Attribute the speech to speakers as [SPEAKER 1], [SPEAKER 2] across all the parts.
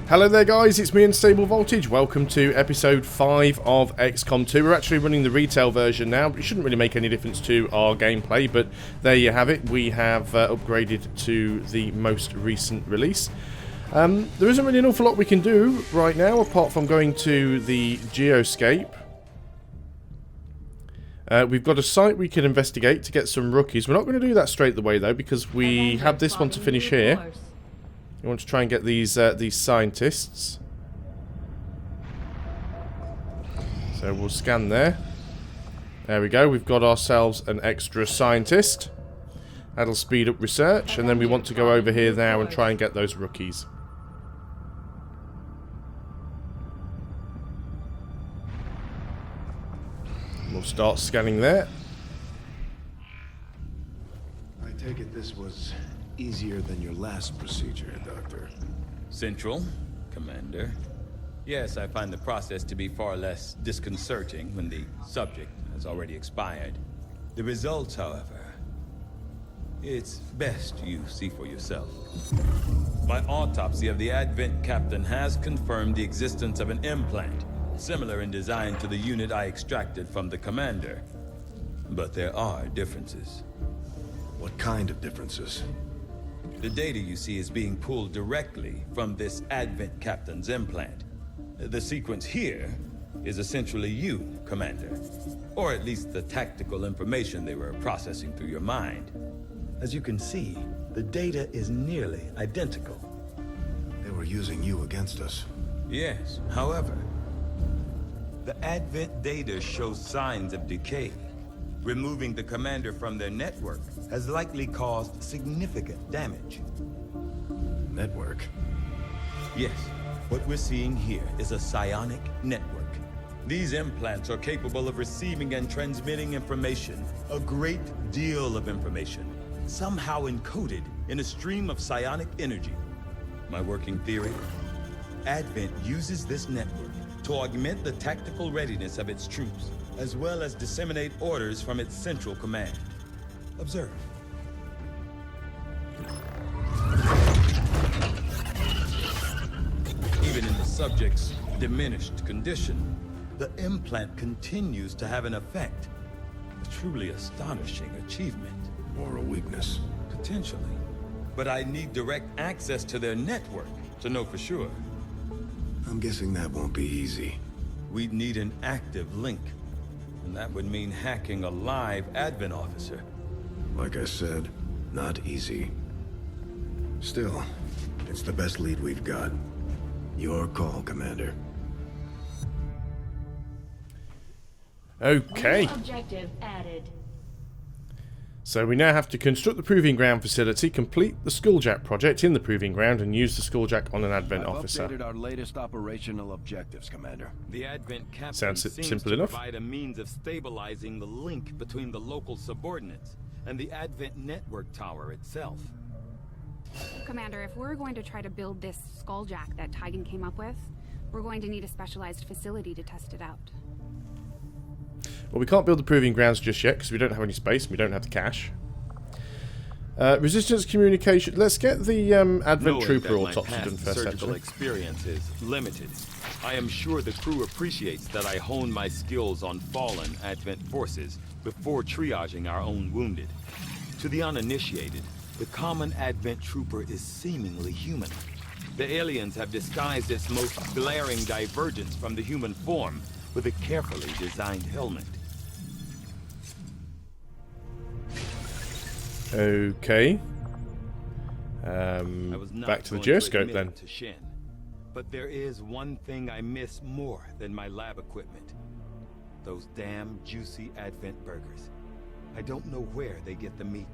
[SPEAKER 1] Hello there guys, it's me Unstable Voltage. Welcome to episode 5 of XCom 2. We're actually running the retail version now. It shouldn't really make any difference to our gameplay, but there you have it. We have upgraded to the most recent release. There isn't really an awful lot we can do right now, apart from going to the geoscape. We've got a site we can investigate to get some rookies. We're not going to do that straight away though, because we have this one to finish here. We want to try and get these scientists. So we'll scan there. There we go. We've got ourselves an extra scientist. That'll speed up research. And then we want to go over here now and try and get those rookies. We'll start scanning there.
[SPEAKER 2] I take it this was easier than your last procedure, Doctor.
[SPEAKER 3] Central, Commander. Yes, I find the process to be far less disconcerting when the subject has already expired. The results, however, it's best you see for yourself. My autopsy of the Advent Captain has confirmed the existence of an implant, similar in design to the unit I extracted from the Commander. But there are differences.
[SPEAKER 2] What kind of differences?
[SPEAKER 3] The data you see is being pulled directly from this Advent Captain's implant. The sequence here is essentially you, Commander. Or at least the tactical information they were processing through your mind. As you can see, the data is nearly identical.
[SPEAKER 2] They were using you against us.
[SPEAKER 3] Yes, however, the Advent data shows signs of decay. Removing the Commander from their network has likely caused significant damage.
[SPEAKER 2] Network?
[SPEAKER 3] Yes, what we're seeing here is a psionic network. These implants are capable of receiving and transmitting information, a great deal of information, somehow encoded in a stream of psionic energy. My working theory? Advent uses this network to augment the tactical readiness of its troops, as well as disseminate orders from its central command. Observe. Even in the subject's diminished condition, the implant continues to have an effect. A truly astonishing achievement.
[SPEAKER 2] Or a weakness?
[SPEAKER 3] Potentially. But I need direct access to their network to know for sure.
[SPEAKER 2] I'm guessing that won't be easy.
[SPEAKER 3] We'd need an active link. And that would mean hacking a live Advent officer.
[SPEAKER 2] Like I said, not easy. Still, it's the best lead we've got. Your call, Commander.
[SPEAKER 1] Okay.
[SPEAKER 4] New objective added.
[SPEAKER 1] So we now have to construct the Proving Ground facility, complete the Skulljack project in the Proving Ground, and use the Skulljack on an Advent officer.
[SPEAKER 5] I've updated our latest operational objectives, Commander.
[SPEAKER 3] The Advent Captain
[SPEAKER 1] Sounds
[SPEAKER 3] seems
[SPEAKER 1] simple
[SPEAKER 3] to
[SPEAKER 1] enough.
[SPEAKER 3] provide a means of stabilizing the link between the local subordinates and the Advent network tower itself.
[SPEAKER 6] Commander, if we're going to try to build this Skulljack that Tigan came up with, we're going to need a specialized facility to test it out.
[SPEAKER 1] Well, we can't build the Proving Grounds just yet because we don't have any space and we don't have the cash. Resistance communication. Let's get the Advent Trooper autopsy done first,
[SPEAKER 3] surgical
[SPEAKER 1] actually.
[SPEAKER 3] experience is limited. I am sure the crew appreciates that I hone my skills on fallen Advent forces before triaging our own wounded. To the uninitiated, the common Advent Trooper is seemingly human. The aliens have disguised its most glaring divergence from the human form with a carefully designed helmet.
[SPEAKER 1] Okay.
[SPEAKER 3] I was not
[SPEAKER 1] Back to the
[SPEAKER 3] going to
[SPEAKER 1] geoscope
[SPEAKER 3] admit
[SPEAKER 1] then.
[SPEAKER 3] it to Shen, but there is one thing I miss more than my lab equipment. Those damn juicy Advent burgers. I don't know where they get the meat,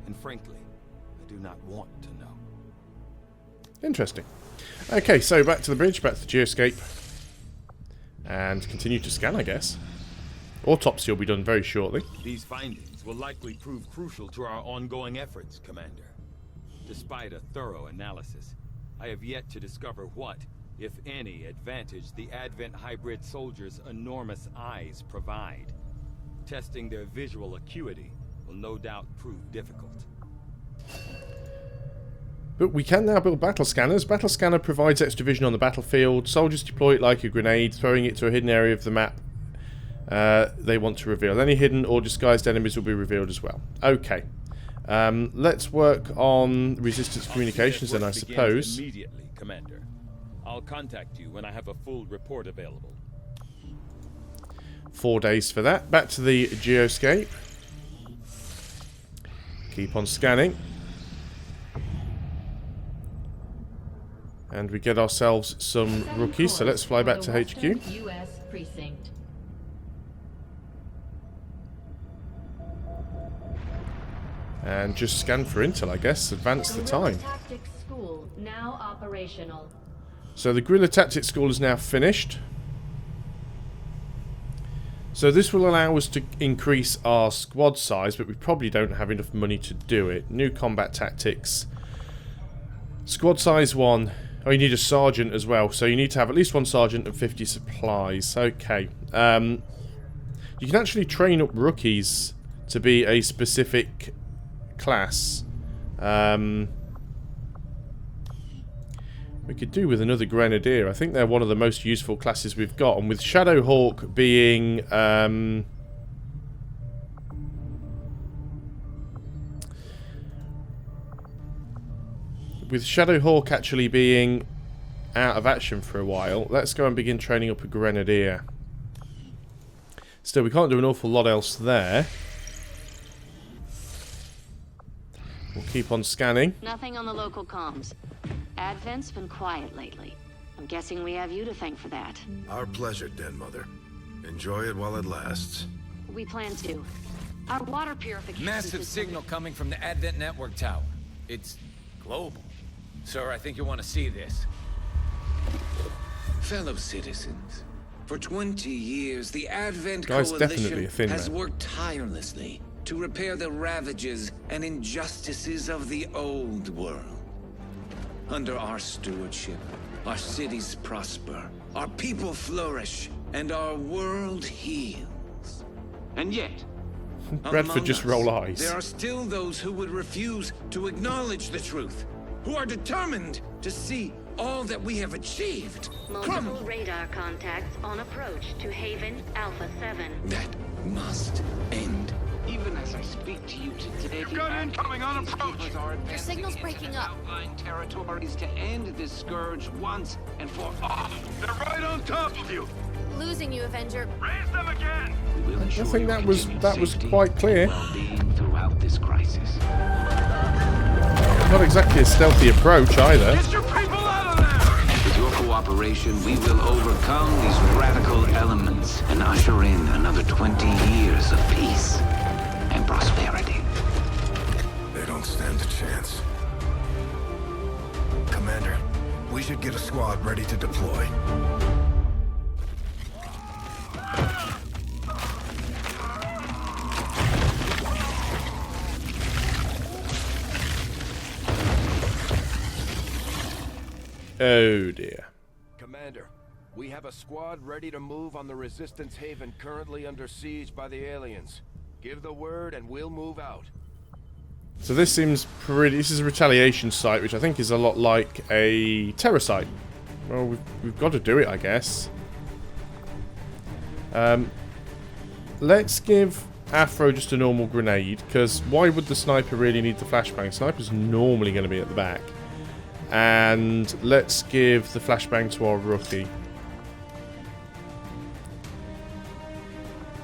[SPEAKER 3] and frankly, I do not want to know.
[SPEAKER 1] Interesting. Okay, so back to the bridge, back to the geoscape. And continue to scan, I guess. Autopsy will be done very shortly.
[SPEAKER 3] These findings will likely prove crucial to our ongoing efforts, Commander. Despite a thorough analysis, I have yet to discover what, if any, advantage the Advent hybrid soldiers' enormous eyes provide. Testing their visual acuity will no doubt prove difficult.
[SPEAKER 1] But we can now build battle scanners. Battle scanner provides extra vision on the battlefield. Soldiers deploy it like a grenade, throwing it to a hidden area of the map they want to reveal. Any hidden or disguised enemies will be revealed as well. Okay. Let's work on resistance communications then, I suppose.
[SPEAKER 3] Immediately, Commander. I'll contact you when I have a full report available.
[SPEAKER 1] 4 days for that. Back to the geoscape. Keep on scanning. And we get ourselves some rookies, so let's fly back to HQ.
[SPEAKER 4] US precinct.
[SPEAKER 1] And just scan for intel, I guess. Advance the time.
[SPEAKER 4] Tactics School now operational.
[SPEAKER 1] So the Guerrilla Tactics School is now finished. So this will allow us to increase our squad size, but we probably don't have enough money to do it. New combat tactics. Squad size 1. Oh, you need a sergeant as well. So you need to have at least 1 sergeant and 50 supplies. Okay. You can actually train up rookies to be a specific class. We could do with another Grenadier. I think they're one of the most useful classes we've got. And with Shadowhawk being... with Shadowhawk actually being out of action for a while, let's go and begin training up a Grenadier. Still, we can't do an awful lot else there. We'll keep on scanning.
[SPEAKER 7] Nothing on the local comms. Advent's been quiet lately. I'm guessing we have you to thank for that.
[SPEAKER 2] Our pleasure, Den Mother. Enjoy it while it lasts.
[SPEAKER 7] We plan to. Our water purification
[SPEAKER 8] Massive
[SPEAKER 7] system...
[SPEAKER 8] signal coming from the Advent network tower. It's global. Sir, I think you want to see this.
[SPEAKER 9] Fellow citizens, for 20 years, the Advent
[SPEAKER 1] Guy's definitely a
[SPEAKER 9] Coalition
[SPEAKER 1] thin
[SPEAKER 9] has
[SPEAKER 1] man.
[SPEAKER 9] worked tirelessly to repair the ravages and injustices of the old world. Under our stewardship, our cities prosper, our people flourish, and our world heals. And yet,
[SPEAKER 1] Bradford
[SPEAKER 9] among
[SPEAKER 1] just
[SPEAKER 9] us,
[SPEAKER 1] roll eyes.
[SPEAKER 9] there are still those who would refuse to acknowledge the truth, who are determined to see all that we have achieved crumble.
[SPEAKER 7] Multiple radar contacts on approach to Haven Alpha 7.
[SPEAKER 9] That must end. Even as I speak to you today, got incoming on approach.
[SPEAKER 7] Your signal's breaking up.
[SPEAKER 9] Outlying territories to end this scourge once and for all. They're right on top of you.
[SPEAKER 7] Losing you, Avenger.
[SPEAKER 9] Raise them again.
[SPEAKER 1] I think that was quite clear.
[SPEAKER 9] Well-being throughout this crisis.
[SPEAKER 1] Not exactly a stealthy approach either.
[SPEAKER 9] Get your people out of there! With your cooperation, we will overcome these radical elements and usher in another 20 years of peace and prosperity.
[SPEAKER 2] They don't stand a chance. Commander, we should get a squad ready to deploy.
[SPEAKER 1] Oh dear.
[SPEAKER 5] Commander, we have a squad ready to move on the Resistance Haven currently under siege by the aliens. Give the word and we'll move out.
[SPEAKER 1] So this seems pretty... This is a retaliation site, which I think is a lot like a terror site. Well, we've got to do it, I guess. Let's give Afro just a normal grenade, because why would the sniper really need the flashbang? Sniper's normally going to be at the back. And let's give the flashbang to our rookie.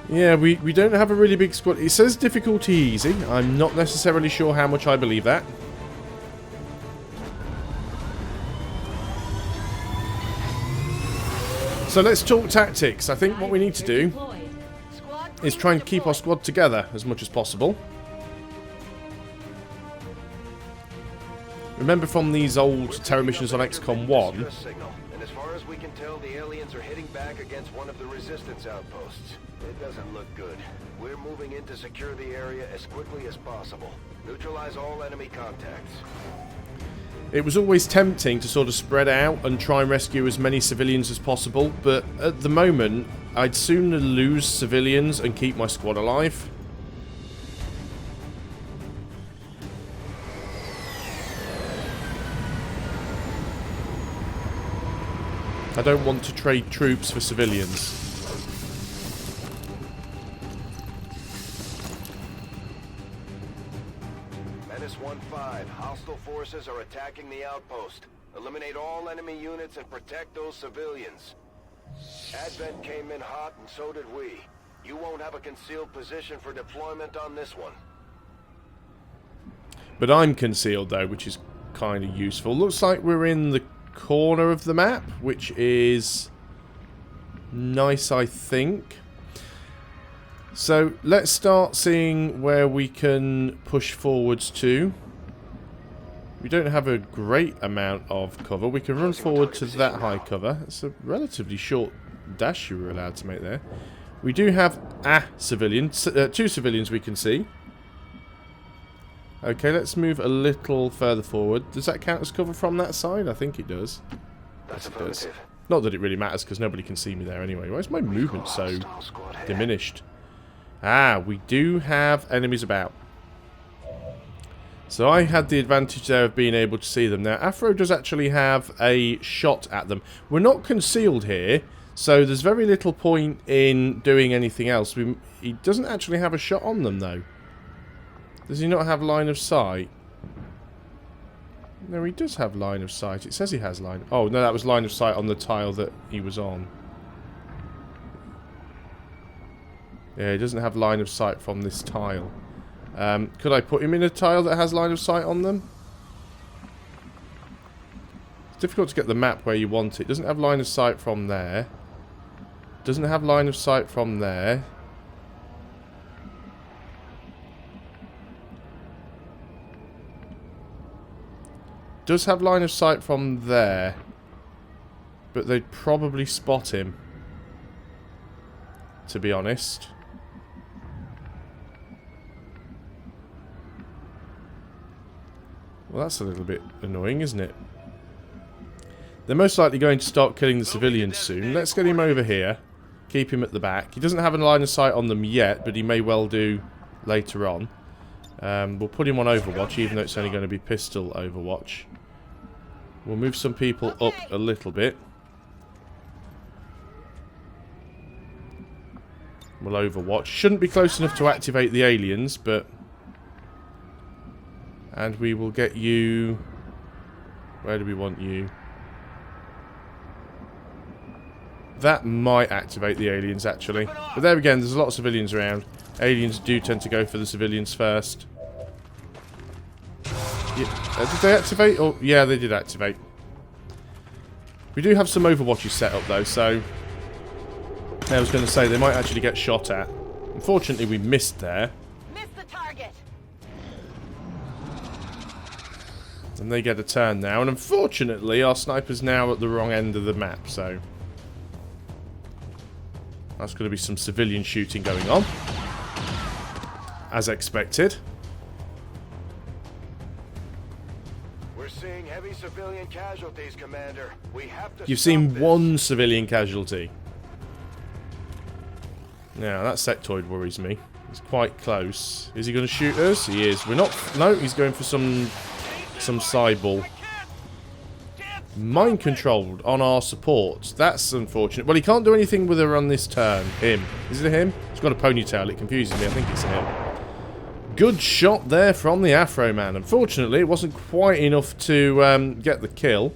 [SPEAKER 1] Yeah, we don't have a really big squad. It says difficulty easy. I'm not necessarily sure how much I believe that. So let's talk tactics. I think what we need to do is try and keep our squad together as much as possible. Remember from these old terror missions on XCom 1...
[SPEAKER 10] And as far as we can tell, the aliens are heading back against one of the resistance outposts. It doesn't look good. We're moving in to secure the area as quickly as possible. Neutralize all enemy contacts.
[SPEAKER 1] It was always tempting to sort of spread out and try and rescue as many civilians as possible, but at the moment, I'd sooner lose civilians and keep my squad alive. I don't want to trade troops for civilians.
[SPEAKER 10] Menace 1-5. Hostile forces are attacking the outpost. Eliminate all enemy units and protect those civilians. Advent came in hot and so did we. You won't have a concealed position for deployment on this one.
[SPEAKER 1] But I'm concealed though, which is kind of useful. Looks like we're in the corner of the map, which is nice, I think. So let's start seeing where we can push forwards to. We don't have a great amount of cover. We can run forward to that high cover. It's a relatively short dash you were allowed to make there. We do have a civilian, 2 civilians we can see. Okay, let's move a little further forward. Does that count as cover from that side? I think it does.
[SPEAKER 10] That's
[SPEAKER 1] Yes, it does.
[SPEAKER 10] affirmative.
[SPEAKER 1] Not that it really matters, because nobody can see me there anyway. Why is my movement so diminished? Ah, we do have enemies about. So I had the advantage there of being able to see them. Now, Afro does actually have a shot at them. We're not concealed here, so there's very little point in doing anything else. He doesn't actually have a shot on them, though. Does he not have line of sight? No, he does have line of sight. It says he has line... Oh, no, that was line of sight on the tile that he was on. Yeah, he doesn't have line of sight from this tile. Could I put him in a tile that has line of sight on them? It's difficult to get the map where you want it. Doesn't have line of sight from there. Doesn't have line of sight from there. Does have line of sight from there. But they'd probably spot him, to be honest. Well, that's a little bit annoying, isn't it? They're most likely going to start killing the civilians soon. Let's get him over here. Keep him at the back. He doesn't have a line of sight on them yet, but he may well do later on. We'll put him on Overwatch, even though it's only going to be pistol Overwatch. We'll move some people up a little bit. We'll Overwatch. Shouldn't be close enough to activate the aliens, but... And we will get you... Where do we want you? That might activate the aliens, actually. But there again, there's a lot of civilians around. Aliens do tend to go for the civilians first. Yeah. Did they activate? Oh, yeah, they did activate. We do have some Overwatches set up, though, so... I was going to say, they might actually get shot at. Unfortunately, we missed there.
[SPEAKER 11] Missed the target.
[SPEAKER 1] And they get a turn now. And unfortunately, our sniper's now at the wrong end of the map, so... That's going to be some civilian shooting going on. As expected.
[SPEAKER 10] We're seeing heavy civilian casualties, Commander. We have to
[SPEAKER 1] You've
[SPEAKER 10] stop
[SPEAKER 1] seen
[SPEAKER 10] this.
[SPEAKER 1] one civilian casualty. Now, that sectoid worries me. He's quite close. Is he going to shoot us? He is. We're not... No, he's going for some sideball. Mind controlled on our support. That's unfortunate. Well, he can't do anything with her on this turn. Him. Is it him? He's got a ponytail. It confuses me. I think it's him. Good shot there from the Afro Man. Unfortunately, it wasn't quite enough to get the kill.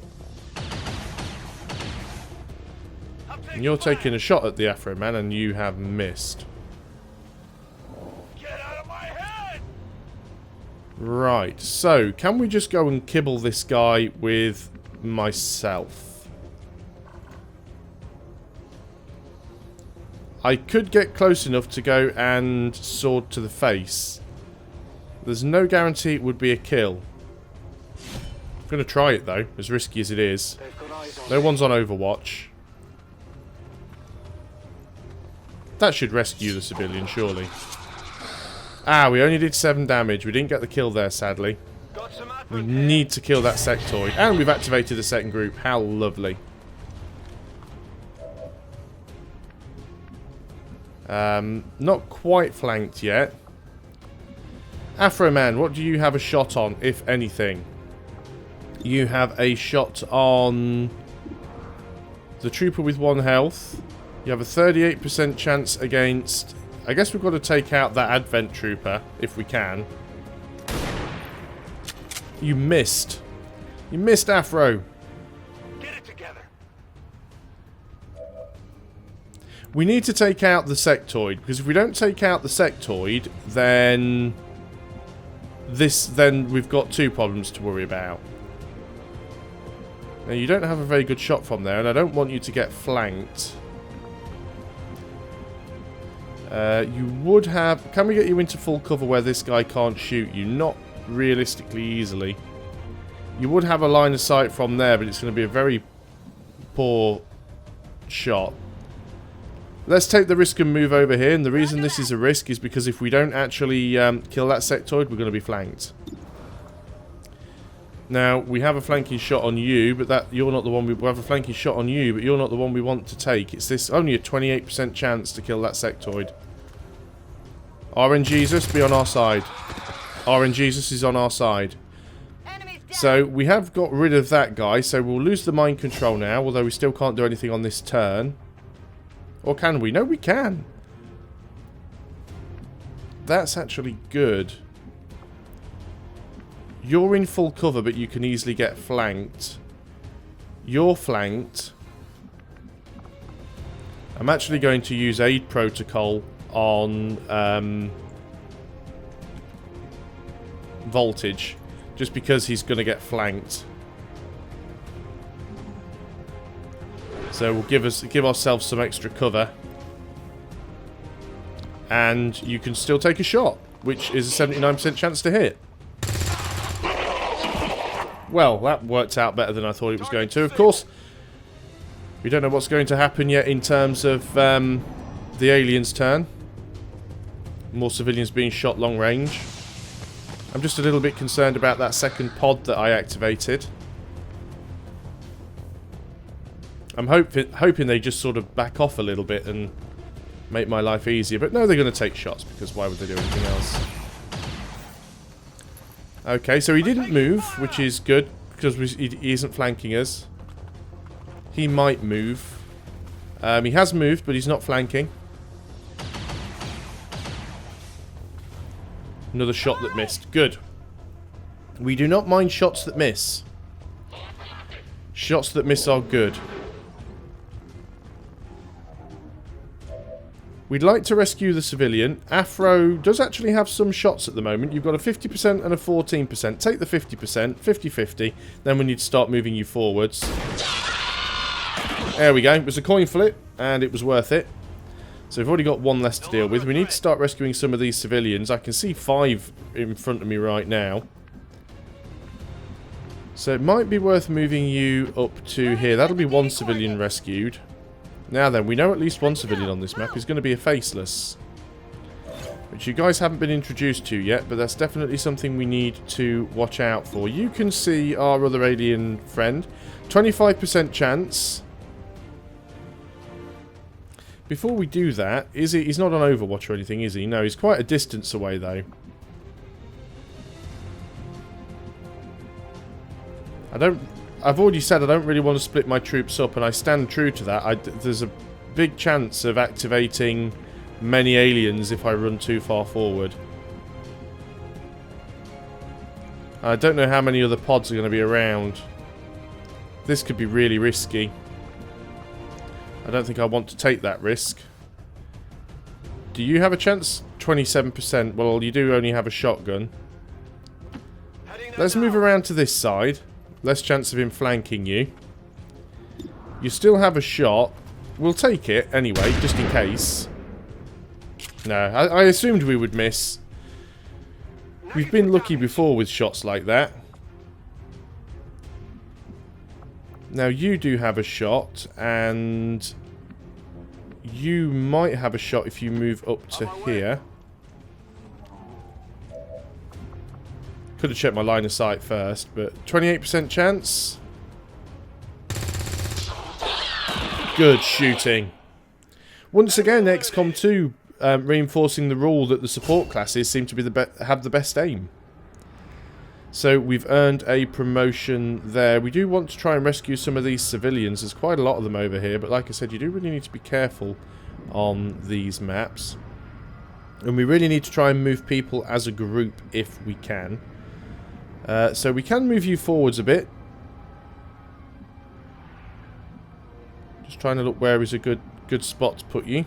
[SPEAKER 1] And you're taking a shot at the Afro Man, and you have missed.
[SPEAKER 10] Get out of my head!
[SPEAKER 1] Right, so can we just go and kibble this guy with myself? I could get close enough to go and sword to the face. There's no guarantee it would be a kill. I'm going to try it though, as risky as it is. No one's on Overwatch. That should rescue the civilian, surely. Ah, we only did 7 damage. We didn't get the kill there, sadly. We need to kill that sectoid. And we've activated the second group. How lovely. Not quite flanked yet. Afro Man, what do you have a shot on, if anything? You have a shot on... the trooper with 1 health. You have a 38% chance against... I guess we've got to take out that Advent trooper, if we can. You missed. You missed, Afro.
[SPEAKER 10] Get it together.
[SPEAKER 1] We need to take out the sectoid, because if we don't take out the sectoid, then... Then we've got 2 problems to worry about. Now, you don't have a very good shot from there, and I don't want you to get flanked. You would have... Can we get you into full cover where this guy can't shoot you? Not realistically easily. You would have a line of sight from there, but it's going to be a very poor shot. Let's take the risk and move over here, and the reason this is a risk is because if we don't actually kill that sectoid, we're going to be flanked. Now, we have a flanking shot on you, but you're not the one we have a flanking shot on you, but you're not the one we want to take. It's this only a 28% chance to kill that sectoid. RNGesus, be on our side. RNGesus is on our side. So, we have got rid of that guy, so we'll lose the mind control now, although we still can't do anything on this turn. Or can we? No, we can. That's actually good. You're in full cover, but you can easily get flanked. You're flanked. I'm actually going to use aid protocol on Voltage, just because he's going to get flanked. So we'll give ourselves some extra cover, and you can still take a shot, which is a 79% chance to hit. Well, that worked out better than I thought it was going to. Of course, we don't know what's going to happen yet in terms of the aliens' turn. More civilians being shot long range. I'm just a little bit concerned about that second pod that I activated. I'm hoping they just sort of back off a little bit and make my life easier. But no, they're going to take shots, because why would they do anything else? Okay, so he didn't move, which is good, because he isn't flanking us. He might move. He has moved, but he's not flanking. Another shot that missed. Good. We do not mind shots that miss. Shots that miss are good. We'd like to rescue the civilian. Afro does actually have some shots at the moment. You've got a 50% and a 14%. Take the 50%, 50-50. Then we need to start moving you forwards. There we go. It was a coin flip, and it was worth it. So we've already got 1 less to deal with. We need to start rescuing some of these civilians. I can see 5 in front of me right now. So it might be worth moving you up to here. That'll be 1 civilian rescued. Now then, we know at least 1 civilian on this map is going to be a faceless, which you guys haven't been introduced to yet, but that's definitely something we need to watch out for. You can see our other alien friend. 25% chance. Before we do that, he's not on Overwatch or anything, is he? No, he's quite a distance away, though. I've already said I don't really want to split my troops up, and I stand true to that. There's a big chance of activating many aliens if I run too far forward. I don't know how many other pods are going to be around. This could be really risky. I don't think I want to take that risk. Do you have a chance? 27%. Well, you do only have a shotgun. Let's move around to this side. Less chance of him flanking you. You still have a shot. We'll take it anyway, just in case. No, I assumed we would miss. We've been lucky before with shots like that. Now you do have a shot, and you might have a shot if you move up to here. Could have checked my line of sight first, but 28% chance. Good shooting. Once again, XCOM 2 reinforcing the rule that the support classes seem to be have the best aim. So we've earned a promotion there. We do want to try and rescue some of these civilians. There's quite a lot of them over here, but like I said, you do really need to be careful on these maps. And we really need to try and move people as a group if we can. So we can move you forwards a bit. Just trying to look where is a good spot to put you.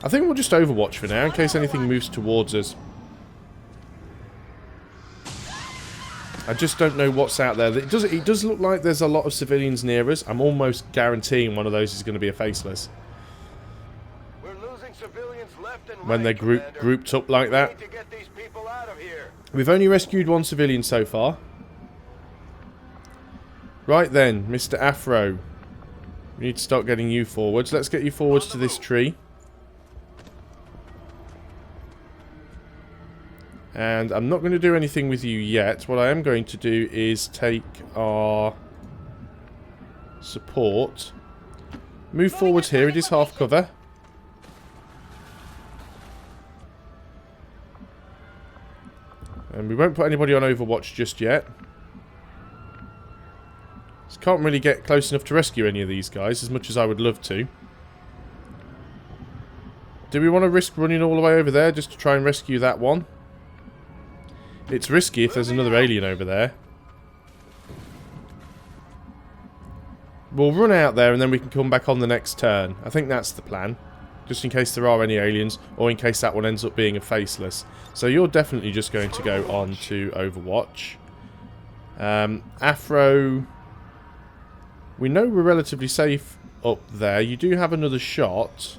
[SPEAKER 1] I think we'll just overwatch for now in case anything moves towards us. I just don't know what's out there. It does look like there's a lot of civilians near us. I'm almost guaranteeing one of those is going to be a faceless.
[SPEAKER 10] We're losing civilians left and
[SPEAKER 1] When they're grouped up like that.
[SPEAKER 10] We need to get these people out of here.
[SPEAKER 1] We've only rescued one civilian so far. Right then, Mr. Afro. We need to start getting you forwards. Let's get you forwards to this tree. And I'm not going to do anything with you yet. What I am going to do is take our support. Move forwards here. It is half cover. And we won't put anybody on Overwatch just yet. Just can't really get close enough to rescue any of these guys as much as I would love to. Do we want to risk running all the way over there just to try and rescue that one? It's risky if there's another alien over there. We'll run out there and then we can come back on the next turn. I think that's the plan. Just in case there are any aliens, or in case that one ends up being a faceless. So you're definitely just going to go on to Overwatch. Afro... We know we're relatively safe up there. You do have another shot.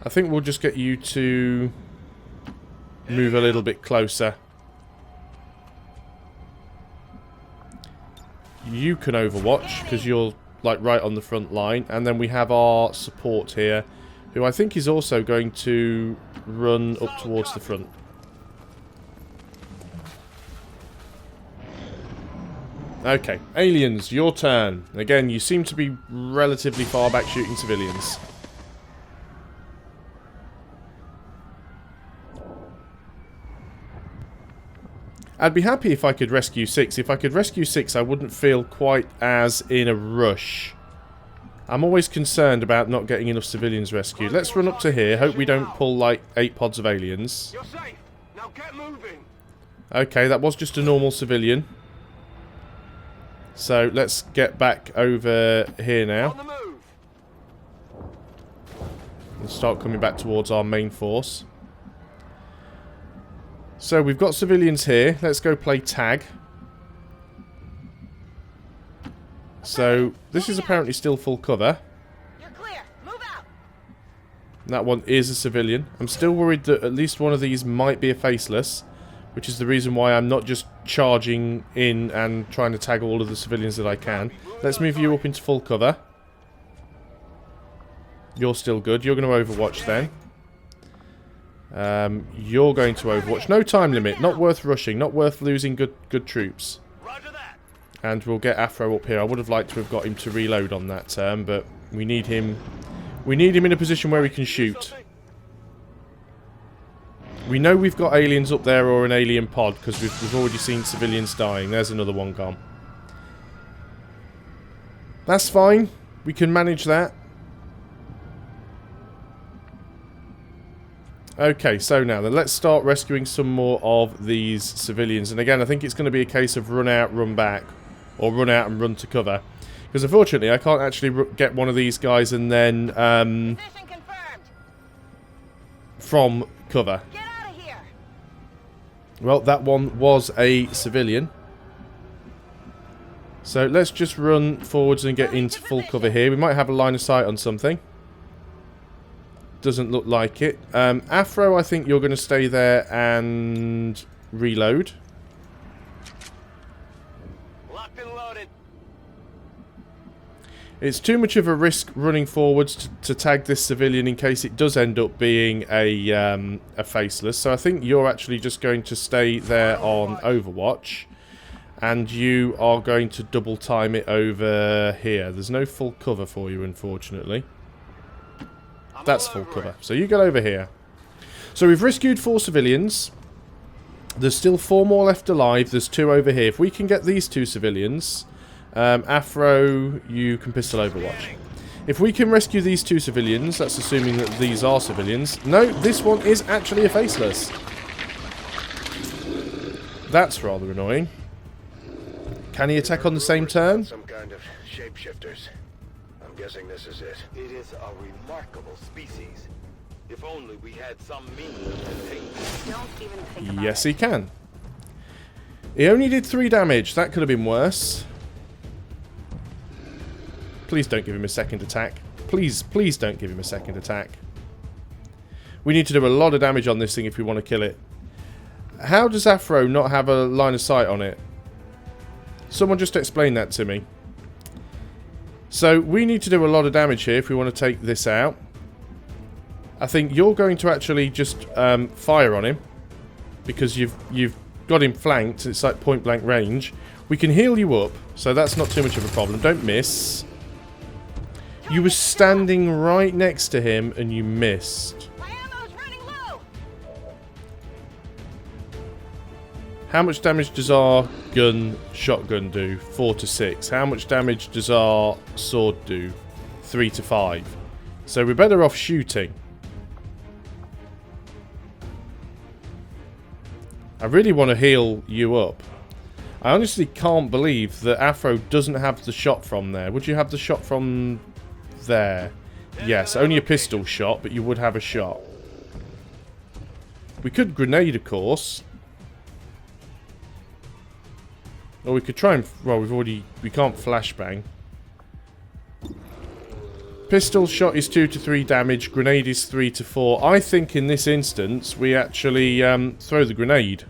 [SPEAKER 1] I think we'll just get you to... move a little bit closer. You can Overwatch because you're like right on the front line, and then we have our support here, who I think is also going to run up towards the front. Okay, aliens, your turn. Again, you seem to be relatively far back shooting civilians. I'd be happy if I could rescue 6. If I could rescue 6, I wouldn't feel quite as in a rush. I'm always concerned about not getting enough civilians rescued. Let's run up to here. Hope we don't pull like 8 pods of aliens.
[SPEAKER 10] You're safe. Now get moving.
[SPEAKER 1] Okay, that was just a normal civilian. So let's get back over here now.
[SPEAKER 10] On the move.
[SPEAKER 1] And start coming back towards our main force. So we've got civilians here. Let's go play tag. So this is apparently still full cover.
[SPEAKER 11] You're clear. Move out.
[SPEAKER 1] That one is a civilian. I'm still worried that at least one of these might be a faceless, which is the reason why I'm not just charging in and trying to tag all of the civilians that I can. Let's move you up into full cover. You're still good. You're going to Overwatch then. You're going to Overwatch. No time limit. Not worth rushing. Not worth losing good troops. And we'll get Afro up here. I would have liked to have got him to reload on that turn, but we need him. We need him in a position where he can shoot. We know we've got aliens up there or an alien pod because we've already seen civilians dying. There's another one gone. That's fine. We can manage that. Okay, so now then, let's start rescuing some more of these civilians. And again, I think it's going to be a case of run out, run back. Or run out and run to cover. Because unfortunately, I can't actually get one of these guys and then...
[SPEAKER 11] Position confirmed.
[SPEAKER 1] From cover.
[SPEAKER 11] Get out of here.
[SPEAKER 1] Well, that one was a civilian. So let's just run forwards and get into full cover here. We might have a line of sight on something. Doesn't look like it. Afro, I think you're going to stay there and reload.
[SPEAKER 10] Locked and loaded.
[SPEAKER 1] It's too much of a risk running forwards to tag this civilian in case it does end up being a faceless. So I think you're actually just going to stay there on Overwatch. And you are going to double time it over here. There's no full cover for you, unfortunately. That's full cover. So you get over here. So we've rescued 4 civilians. There's still 4 more left alive. There's 2 over here. If we can get these 2 civilians... Afro, you can pistol overwatch. If we can rescue these 2 civilians, that's assuming that these are civilians. No, this one is actually a faceless. That's rather annoying. Can he attack on the same turn?
[SPEAKER 10] Some kind of shapeshifters. I'm guessing this is it.
[SPEAKER 3] It is a remarkable species. If only we had some means of containing it.
[SPEAKER 6] Don't even think about
[SPEAKER 1] Yes,
[SPEAKER 6] it.
[SPEAKER 1] he can. He only did 3 damage. That could have been worse. Please don't give him a second attack. Please don't give him a second attack. We need to do a lot of damage on this thing if we want to kill it. How does Afro not have a line of sight on it? Someone just explain that to me. So we need to do a lot of damage here if we want to take this out. I think you're going to actually just fire on him. Because you've got him flanked. It's like point blank range. We can heal you up. So that's not too much of a problem. Don't miss. You were standing right next to him and you missed.
[SPEAKER 11] My ammo's running low.
[SPEAKER 1] How much damage does our shotgun do? 4 to 6. How much damage does our sword do? 3 to 5. So we're better off shooting. I really want to heal you up. I honestly can't believe that Afro doesn't have the shot from there. Would you have the shot from there? Yes, only a pistol shot, but you would have a shot. We could grenade, of course. Or we could try and... Well, we can't flashbang. Pistol shot is 2 to 3 damage. Grenade is 3 to 4. I think in this instance, we actually throw the grenade.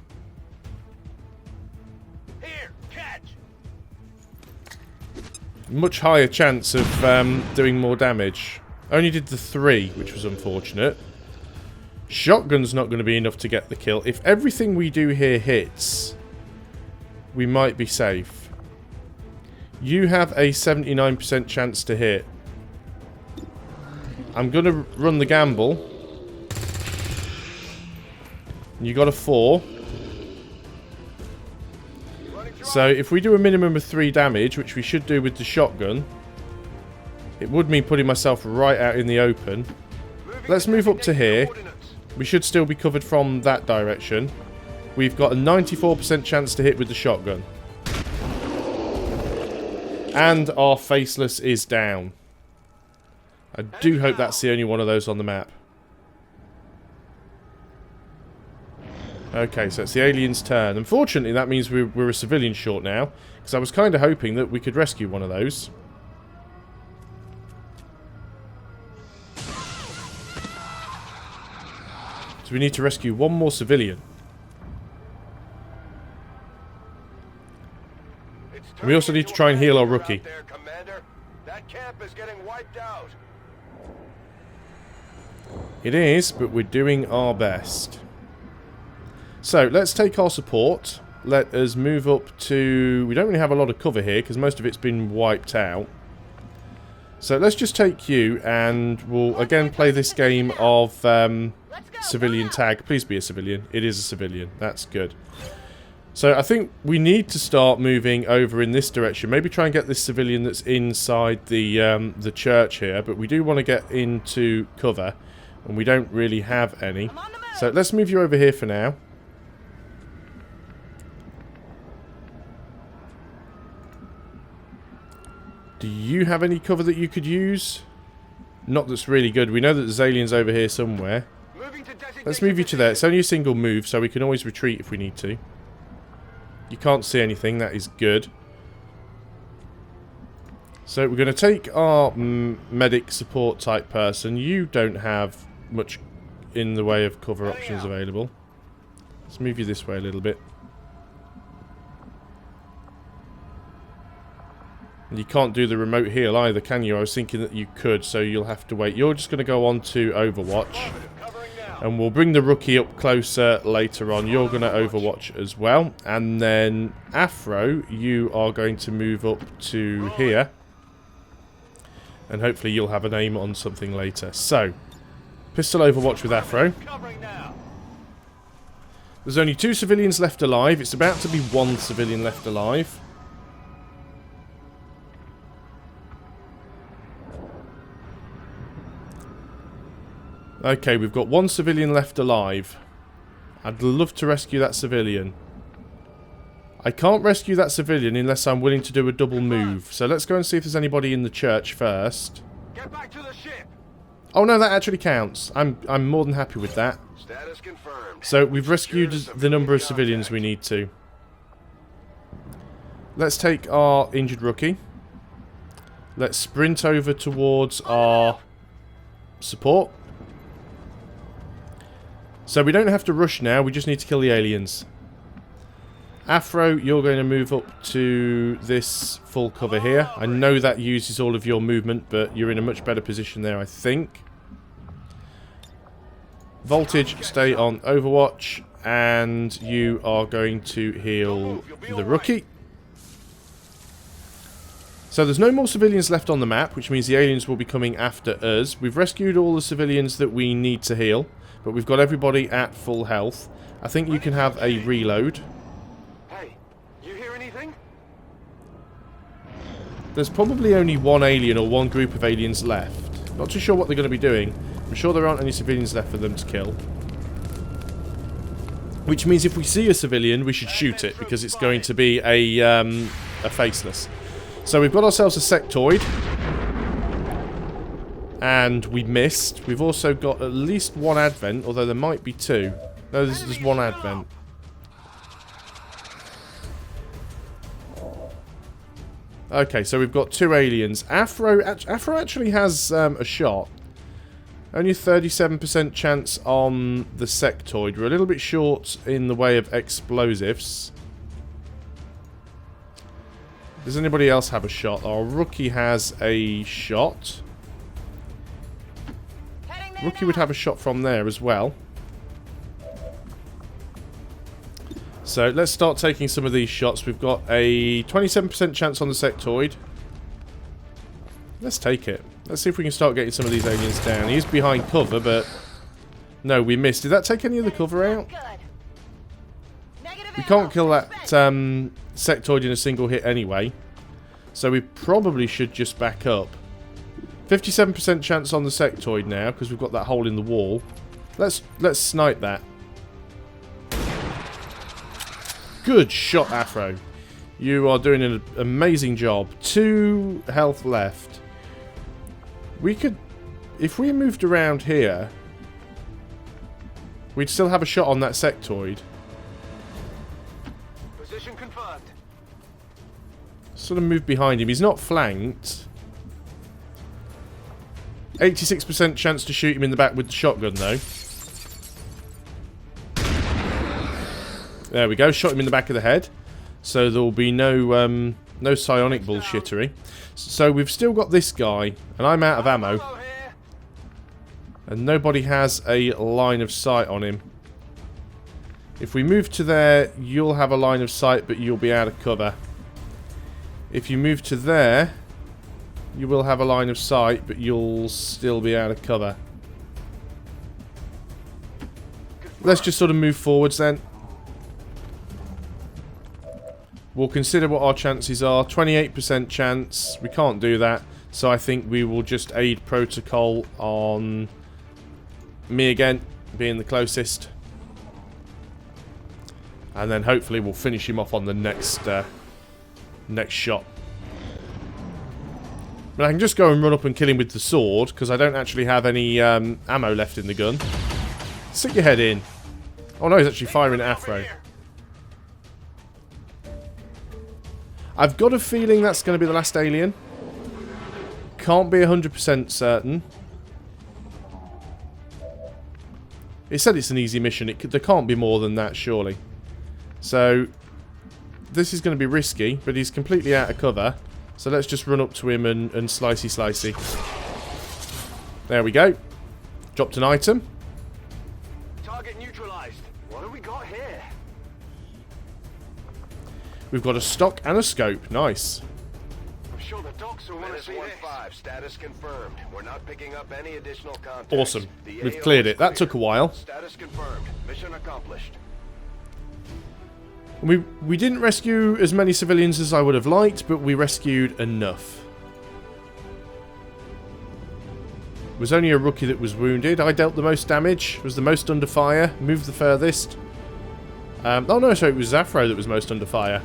[SPEAKER 3] Here, catch!
[SPEAKER 1] Much higher chance of doing more damage. Only did the 3, which was unfortunate. Shotgun's not going to be enough to get the kill. If everything we do here hits, we might be safe. You have a 79% chance to hit. I'm going to run the gamble. You got a 4. So if we do a minimum of 3 damage, which we should do with the shotgun, it would mean putting myself right out in the open. Let's move up to here. We should still be covered from that direction. We've got a 94% chance to hit with the shotgun. And our faceless is down. I do hope that's the only one of those on the map. Okay, so it's the alien's turn. Unfortunately, that means we're a civilian short now. Because I was kind of hoping that we could rescue one of those. So we need to rescue one more civilian. And we also need to try and heal our rookie.
[SPEAKER 10] That camp is getting wiped out.
[SPEAKER 1] It is, but we're doing our best. So, let's take our support. Let us move up to... We don't really have a lot of cover here, because most of it's been wiped out. So, let's just take you, and we'll again play this game of civilian tag. Please be a civilian. It is a civilian. That's good. So, I think we need to start moving over in this direction. Maybe try and get this civilian that's inside the church here. But we do want to get into cover. And we don't really have any. So, let's move you over here for now. Do you have any cover that you could use? Not that's really good. We know that there's aliens over here somewhere. Let's move you to there. It's only a single move, so we can always retreat if we need to. You can't see anything. That is good. So we're going to take our medic support type person. You don't have much in the way of cover options available. Let's move you this way a little bit. You can't do the remote heal either, can you? I was thinking that you could, so you'll have to wait. You're just going to go on to Overwatch. And we'll bring the rookie up closer later on. You're going to Overwatch as well. And then, Afro, you are going to move up to here. And hopefully you'll have an aim on something later. So, pistol Overwatch with Afro. There's only 2 civilians left alive. It's about to be 1 civilian left alive. Okay, we've got 1 civilian left alive. I'd love to rescue that civilian. I can't rescue that civilian unless I'm willing to do a double move. So let's go and see if there's anybody in the church first.
[SPEAKER 10] Get back to the ship.
[SPEAKER 1] Oh no, that actually counts. I'm more than happy with that.
[SPEAKER 10] Status confirmed.
[SPEAKER 1] So we've rescued the number of civilians we need to. Let's take our injured rookie. Let's sprint over towards our support. So we don't have to rush now, we just need to kill the aliens. Afro, you're going to move up to this full cover here. I know that uses all of your movement, but you're in a much better position there, I think. Voltage, stay on Overwatch, and you are going to heal the rookie. So there's no more civilians left on the map, which means the aliens will be coming after us. We've rescued all the civilians that we need to heal, but we've got everybody at full health. I think you can have a reload.
[SPEAKER 10] Hey, you hear anything?
[SPEAKER 1] There's probably only 1 alien or 1 group of aliens left. Not too sure what they're going to be doing. I'm sure there aren't any civilians left for them to kill. Which means if we see a civilian, we should shoot it, because it's going to be a faceless. So we've got ourselves a sectoid. And we missed. We've also got at least 1 advent, although there might be 2. No, there's 1 advent. Okay, so we've got 2 aliens. Afro actually has a shot. Only a 37% chance on the sectoid. We're a little bit short in the way of explosives. Does anybody else have a shot? Our rookie has a shot. Rookie would have a shot from there as well. So let's start taking some of these shots. We've got a 27% chance on the sectoid. Let's take it. Let's see if we can start getting some of these aliens down. He's behind cover, but... No, we missed. Did that take any of the cover out? We can't kill that sectoid in a single hit anyway. So we probably should just back up. 57% chance on the sectoid now, because we've got that hole in the wall. Let's snipe that. Good shot, Afro. You are doing an amazing job. 2 health left. We could... If we moved around here... We'd still have a shot on that sectoid.
[SPEAKER 10] Position confirmed.
[SPEAKER 1] Sort of move behind him. He's not flanked. 86% chance to shoot him in the back with the shotgun, though. There we go. Shot him in the back of the head. So there will be no no psionic bullshittery. So we've still got this guy, and I'm out of ammo. And nobody has a line of sight on him. If we move to there, you'll have a line of sight, but you'll be out of cover. If you move to there, you will have a line of sight, but you'll still be out of cover. Let's just sort of move forwards then. We'll consider what our chances are. 28% chance. We can't do that. So I think we will just aid protocol on me again, being the closest. And then hopefully we'll finish him off on the next shot. But I can just go and run up and kill him with the sword, because I don't actually have any ammo left in the gun. Stick your head in. Oh no, he's actually firing at Afro. I've got a feeling that's going to be the last alien. Can't be 100% certain. It said it's an easy mission. There can't be more than that, surely. So, this is going to be risky, but he's completely out of cover. So let's just run up to him and slicey slicey. There we go. Dropped an item.
[SPEAKER 10] Target neutralized. What have we got here?
[SPEAKER 1] We've got a stock and a scope. Nice.
[SPEAKER 10] I'm sure the docs will want to see this. 1-5, status confirmed. We're not picking up any additional contacts.
[SPEAKER 1] Awesome. We've cleared it. That took a while.
[SPEAKER 10] Status confirmed. Mission accomplished.
[SPEAKER 1] We didn't rescue as many civilians as I would have liked, but we rescued enough. It was only a rookie that was wounded. I dealt the most damage, was the most under fire, moved the furthest. Oh no, so it was Afro that was most under fire.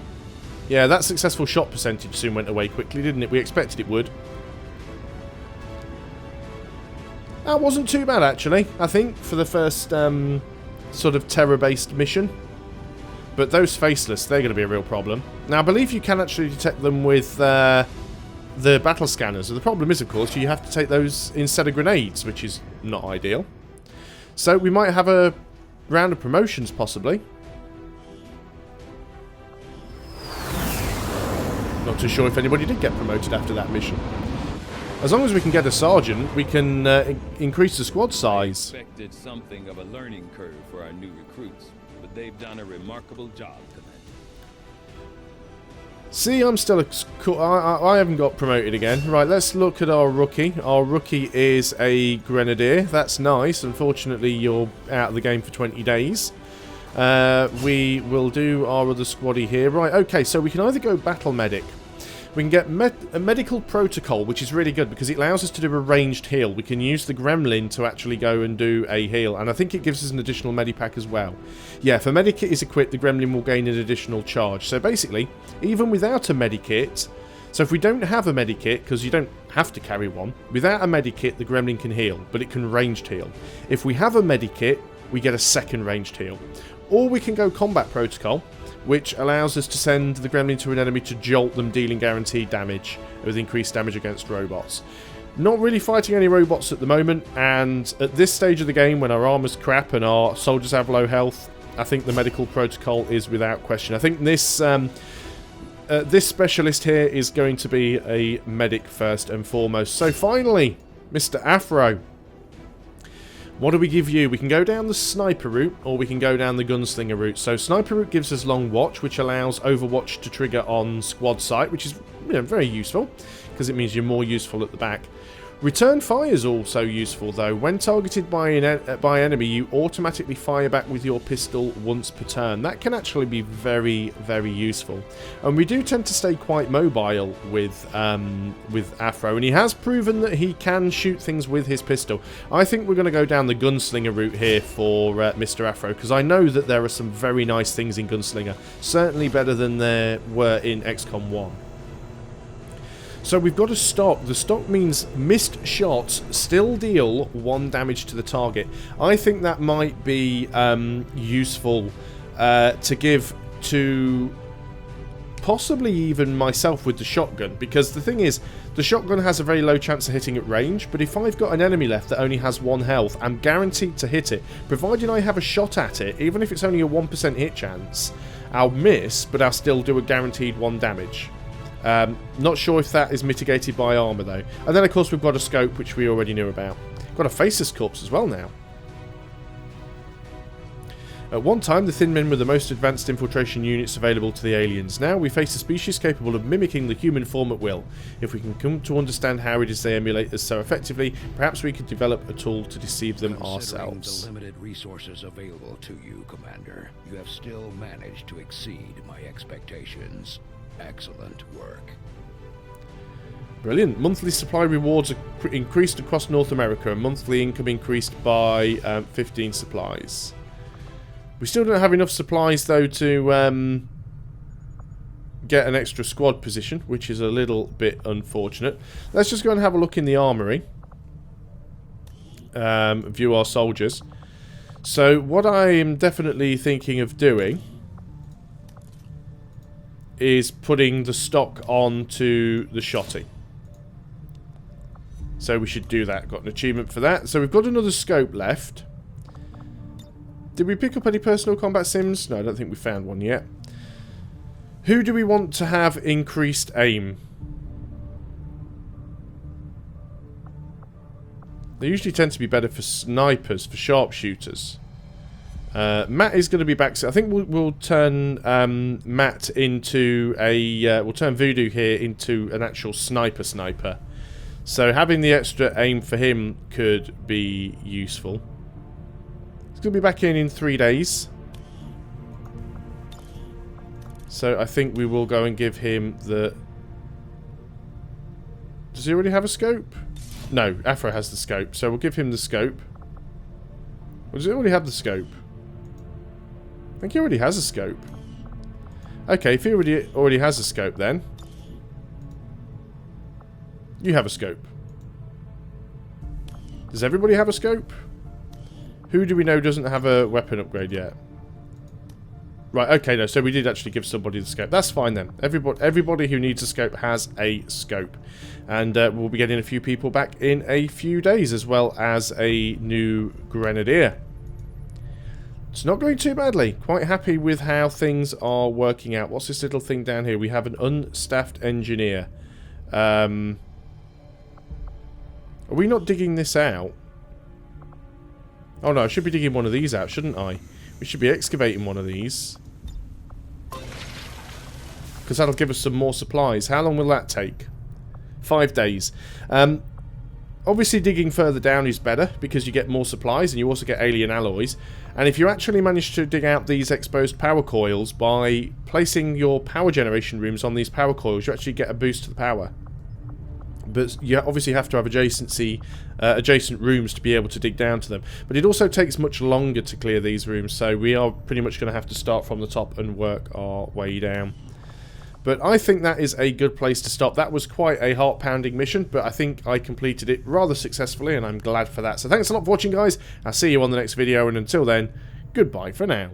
[SPEAKER 1] Yeah, that successful shot percentage soon went away quickly, didn't it? We expected it would. That wasn't too bad, actually, I think, for the first sort of terror-based mission. But those faceless, they're going to be a real problem. Now, I believe you can actually detect them with the battle scanners. The problem is, of course, you have to take those instead of grenades, which is not ideal. So we might have a round of promotions, possibly. Not too sure if anybody did get promoted after that mission. As long as we can get a sergeant, we can increase the squad size.
[SPEAKER 3] I expected something of a learning curve for our new recruits, but they've done a remarkable job, Commander.
[SPEAKER 1] See, I'm still I haven't got promoted again. Right, let's look at our rookie. Our rookie is a grenadier. That's nice. Unfortunately, you're out of the game for 20 days. We will do our other squaddy here. Right, okay, so we can either go battle medic. We can get a medical protocol, which is really good because it allows us to do a ranged heal. We can use the gremlin to actually go and do a heal, and I think it gives us an additional medipack as well. Yeah, if a medikit is equipped, the gremlin will gain an additional charge. So basically, even without a medikit, so if we don't have a medikit, because you don't have to carry one, without a medikit, the gremlin can heal, but it can ranged heal. If we have a medikit, we get a second ranged heal. Or we can go combat protocol, which allows us to send the gremlin to an enemy to jolt them, dealing guaranteed damage with increased damage against robots. Not really fighting any robots at the moment, and at this stage of the game, when our armor's crap and our soldiers have low health, I think the medical protocol is without question. I think this this specialist here is going to be a medic first and foremost. So finally, Mr. Afro. What do we give you? We can go down the sniper route, or we can go down the gunslinger route. So sniper route gives us long watch, which allows overwatch to trigger on squad sight, which is, you know, very useful, because it means you're more useful at the back. Return fire is also useful, though. When targeted by enemy, you automatically fire back with your pistol once per turn. That can actually be very, very useful. And we do tend to stay quite mobile with Afro, and he has proven that he can shoot things with his pistol. I think we're going to go down the gunslinger route here for Mr. Afro, because I know that there are some very nice things in Gunslinger. Certainly better than there were in XCOM 1. So we've got a stock. The stock means missed shots still deal 1 damage to the target. I think that might be useful to give to possibly even myself with the shotgun, because the thing is, the shotgun has a very low chance of hitting at range, but if I've got an enemy left that only has 1 health, I'm guaranteed to hit it, provided I have a shot at it. Even if it's only a 1% hit chance, I'll miss, but I'll still do a guaranteed 1 damage. Not sure if that is mitigated by armor though. And then of course we've got a scope, which we already knew about. Got a faceless corpse as well now. At one time, the Thin Men were the most advanced infiltration units available to the aliens. Now we face a species capable of mimicking the human form at will. If we can come to understand how it is they emulate us so effectively, perhaps we could develop a tool to deceive them ourselves.
[SPEAKER 12] The limited resources available to you, Commander, you have still managed to exceed my expectations. Excellent work.
[SPEAKER 1] Brilliant. Monthly supply rewards are increased across North America, and monthly income increased by 15 supplies. We still don't have enough supplies though to get an extra squad position, which is a little bit unfortunate. Let's just go and have a look in the armory. View our soldiers. So what I am definitely thinking of doing is putting the stock onto the shotty. So we should do that. Got an achievement for that. So we've got another scope left. Did we pick up any personal combat sims? No, I don't think we found one yet. Who do we want to have increased aim? They usually tend to be better for snipers, for sharpshooters. Matt is going to be back. So I think we'll turn Matt into a... we'll turn Voodoo here into an actual sniper. So having the extra aim for him could be useful. He's going to be back in 3 days. So I think we will go and give him the... Does he already have a scope? No, Afro has the scope, so we'll give him the scope. Or does he already have the scope? I think he already has a scope. Okay, if he already has a scope then... You have a scope. Does everybody have a scope? Who do we know doesn't have a weapon upgrade yet? Right, okay, no, so we did actually give somebody the scope. That's fine then. Everybody who needs a scope has a scope. And we'll be getting a few people back in a few days, as well as a new grenadier. It's not going too badly. Quite happy with how things are working out. What's this little thing down here? We have an unstaffed engineer. Are we not digging this out? Oh no, I should be digging one of these out, shouldn't I? We should be excavating one of these. Because that'll give us some more supplies. How long will that take? 5 days. Obviously digging further down is better because you get more supplies and you also get alien alloys. And if you actually manage to dig out these exposed power coils by placing your power generation rooms on these power coils, you actually get a boost to the power. But you obviously have to have adjacent rooms to be able to dig down to them. But it also takes much longer to clear these rooms, so we are pretty much going to have to start from the top and work our way down. But I think that is a good place to stop. That was quite a heart-pounding mission, but I think I completed it rather successfully, and I'm glad for that. So thanks a lot for watching, guys. I'll see you on the next video, and until then, goodbye for now.